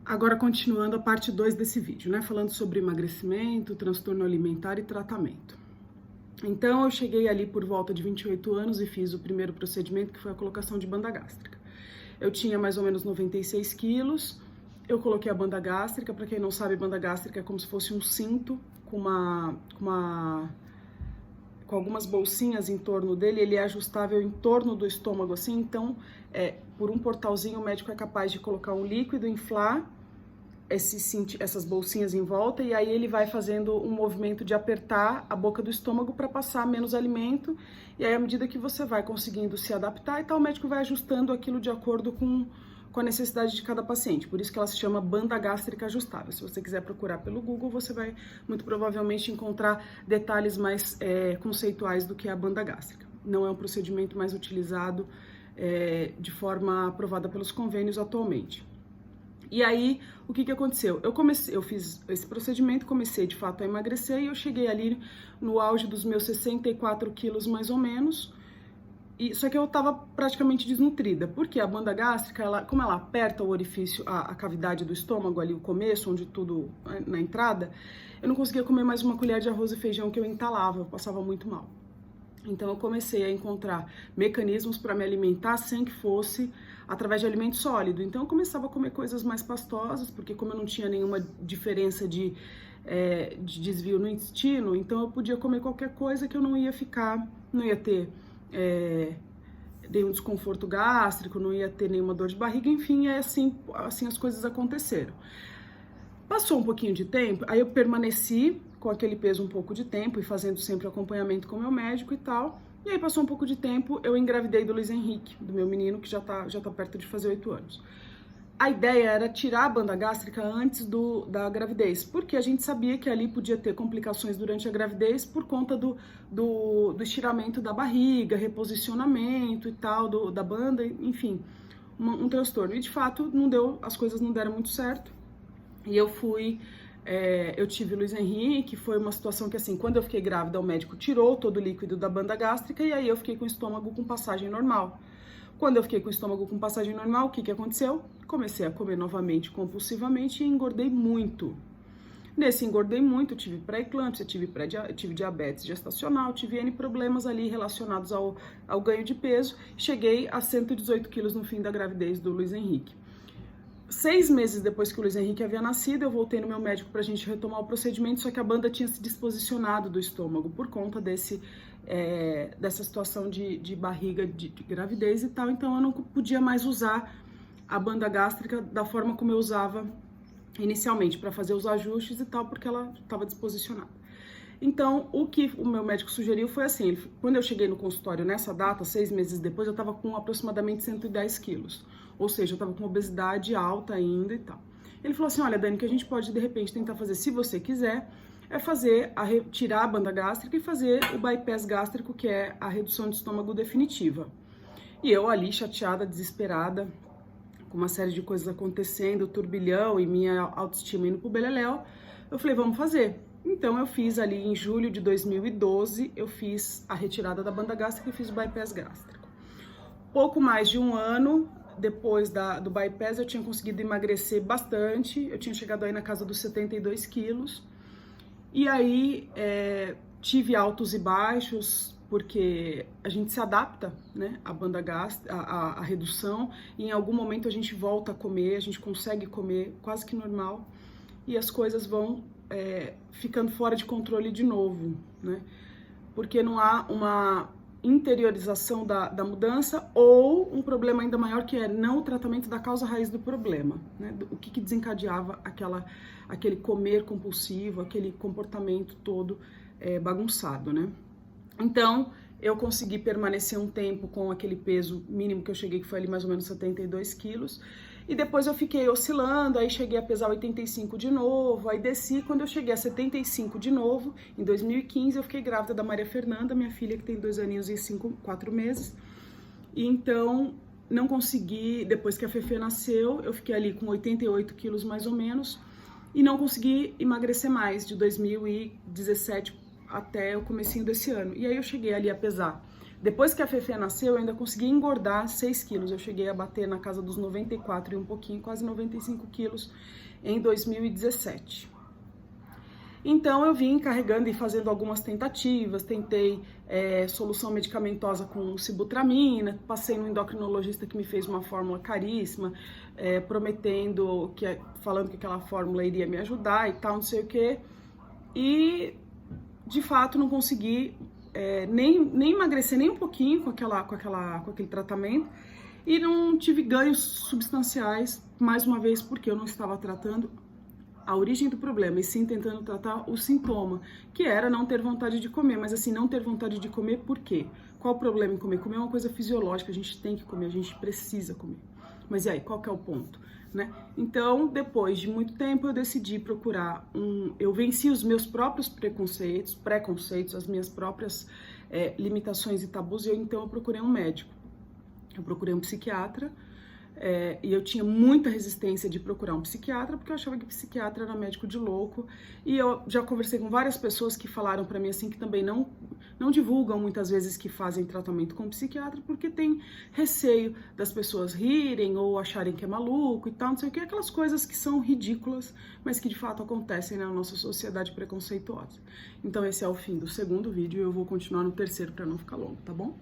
Agora, continuando a parte 2 desse vídeo, né? Falando sobre emagrecimento, transtorno alimentar e tratamento. Então, eu cheguei ali por volta de 28 anos e fiz o primeiro procedimento, que foi a colocação de banda gástrica. Eu tinha mais ou menos 96 quilos, eu coloquei a banda gástrica. Para quem não sabe, banda gástrica é como se fosse um cinto com algumas bolsinhas em torno dele. Ele é ajustável em torno do estômago, assim. Então, por um portalzinho, o médico é capaz de colocar um líquido, inflar essas bolsinhas em volta, e aí ele vai fazendo um movimento de apertar a boca do estômago para passar menos alimento. E aí, à medida que você vai conseguindo se adaptar e tal, o médico vai ajustando aquilo de acordo com a necessidade de cada paciente. Por isso que ela se chama banda gástrica ajustável. Se você quiser procurar pelo Google, você vai muito provavelmente encontrar detalhes mais conceituais do que a banda gástrica. Não é um procedimento mais utilizado de forma aprovada pelos convênios atualmente. E aí, o que aconteceu? Eu fiz esse procedimento, comecei de fato a emagrecer e eu cheguei ali no auge dos meus 64 quilos mais ou menos. Só que eu estava praticamente desnutrida, porque a banda gástrica, como ela aperta o orifício, a cavidade do estômago ali, o começo, onde tudo, na entrada, eu não conseguia comer mais uma colher de arroz e feijão que eu entalava, eu passava muito mal. Então eu comecei a encontrar mecanismos para me alimentar sem que fosse através de alimento sólido. Então eu começava a comer coisas mais pastosas, porque como eu não tinha nenhuma diferença de desvio no intestino, então eu podia comer qualquer coisa que eu não ia ter nenhum desconforto gástrico, não ia ter nenhuma dor de barriga, enfim, assim as coisas aconteceram. Passou um pouquinho de tempo, aí eu permaneci com aquele peso um pouco de tempo e fazendo sempre acompanhamento com o meu médico e tal. E aí passou um pouco de tempo, eu engravidei do Luiz Henrique, do meu menino, que já tá perto de fazer 8 anos. A ideia era tirar a banda gástrica antes da gravidez, porque a gente sabia que ali podia ter complicações durante a gravidez por conta do estiramento da barriga, reposicionamento e tal, da banda, enfim, um transtorno. E de fato, as coisas não deram muito certo. E eu tive Luiz Henrique. Foi uma situação que, assim, quando eu fiquei grávida, o médico tirou todo o líquido da banda gástrica e aí eu fiquei com o estômago com passagem normal. Quando eu fiquei com o estômago com passagem normal, o que aconteceu? Comecei a comer novamente compulsivamente e engordei muito. Nesse engordei muito, tive pré-eclâmpsia, tive diabetes gestacional, tive N problemas ali relacionados ao ganho de peso. Cheguei a 118 quilos no fim da gravidez do Luiz Henrique. 6 meses depois que o Luiz Henrique havia nascido, eu voltei no meu médico para a gente retomar o procedimento, só que a banda tinha se disposicionado do estômago por conta dessa situação de barriga, de gravidez e tal. Então eu não podia mais usar a banda gástrica da forma como eu usava inicialmente, para fazer os ajustes e tal, porque ela estava disposicionada. Então, o que o meu médico sugeriu foi assim: quando eu cheguei no consultório nessa data, 6 meses depois, eu estava com aproximadamente 110 quilos. Ou seja, eu estava com obesidade alta ainda e tal. Ele falou assim: olha, Dani, que a gente pode, de repente, tentar fazer, se você quiser, tirar a banda gástrica e fazer o bypass gástrico, que é a redução de estômago definitiva. E eu ali, chateada, desesperada, com uma série de coisas acontecendo, turbilhão e minha autoestima indo pro beleléu, eu falei, vamos fazer. Então eu fiz ali em julho de 2012, eu fiz a retirada da banda gástrica e fiz o bypass gástrico. Pouco mais de um ano depois do bypass, eu tinha conseguido emagrecer bastante, eu tinha chegado aí na casa dos 72 quilos. E aí tive altos e baixos, porque a gente se adapta, né, à banda gástrica, à redução, e em algum momento a gente volta a comer, a gente consegue comer quase que normal, e as coisas vão ficando fora de controle de novo, né, porque não há uma interiorização da mudança, ou um problema ainda maior, que é não o tratamento da causa raiz do problema, né? O que desencadeava aquele comer compulsivo, aquele comportamento todo bagunçado, né? Então, eu consegui permanecer um tempo com aquele peso mínimo que eu cheguei, que foi ali mais ou menos 72 quilos, e depois eu fiquei oscilando, aí cheguei a pesar 85 de novo, aí desci. Quando eu cheguei a 75 de novo, em 2015, eu fiquei grávida da Maria Fernanda, minha filha, que tem 2 aninhos e 4 meses, e então não consegui, depois que a Fefe nasceu, eu fiquei ali com 88 quilos mais ou menos, e não consegui emagrecer mais, de 2017 até o comecinho desse ano. E aí eu cheguei ali a pesar Depois que a Fefe nasceu, eu ainda consegui engordar 6 quilos. Eu cheguei a bater na casa dos 94 e um pouquinho, quase 95 quilos em 2017. Então eu vim carregando e fazendo algumas tentativas, tentei solução medicamentosa com sibutramina, passei no endocrinologista que me fez uma fórmula caríssima, falando que aquela fórmula iria me ajudar e tal, não sei o que. E de fato não consegui nem emagrecer nem um pouquinho com aquele tratamento e não tive ganhos substanciais, mais uma vez porque eu não estava tratando a origem do problema, e sim tentando tratar o sintoma, que era não ter vontade de comer. Mas assim, não ter vontade de comer por quê? Qual o problema em comer? Comer é uma coisa fisiológica, a gente tem que comer, a gente precisa comer. Mas e aí, qual que é o ponto? Né? Então, depois de muito tempo, eu decidi procurar eu venci os meus próprios preconceitos, as minhas próprias limitações e tabus, e então eu procurei um médico. Eu procurei um psiquiatra, e eu tinha muita resistência de procurar um psiquiatra, porque eu achava que psiquiatra era médico de louco, e eu já conversei com várias pessoas que falaram pra mim assim, que também não divulgam muitas vezes que fazem tratamento com psiquiatra, porque tem receio das pessoas rirem ou acharem que é maluco e tal, não sei o que, aquelas coisas que são ridículas, mas que de fato acontecem na nossa sociedade preconceituosa. Então esse é o fim do segundo vídeo, e eu vou continuar no terceiro pra não ficar longo, tá bom?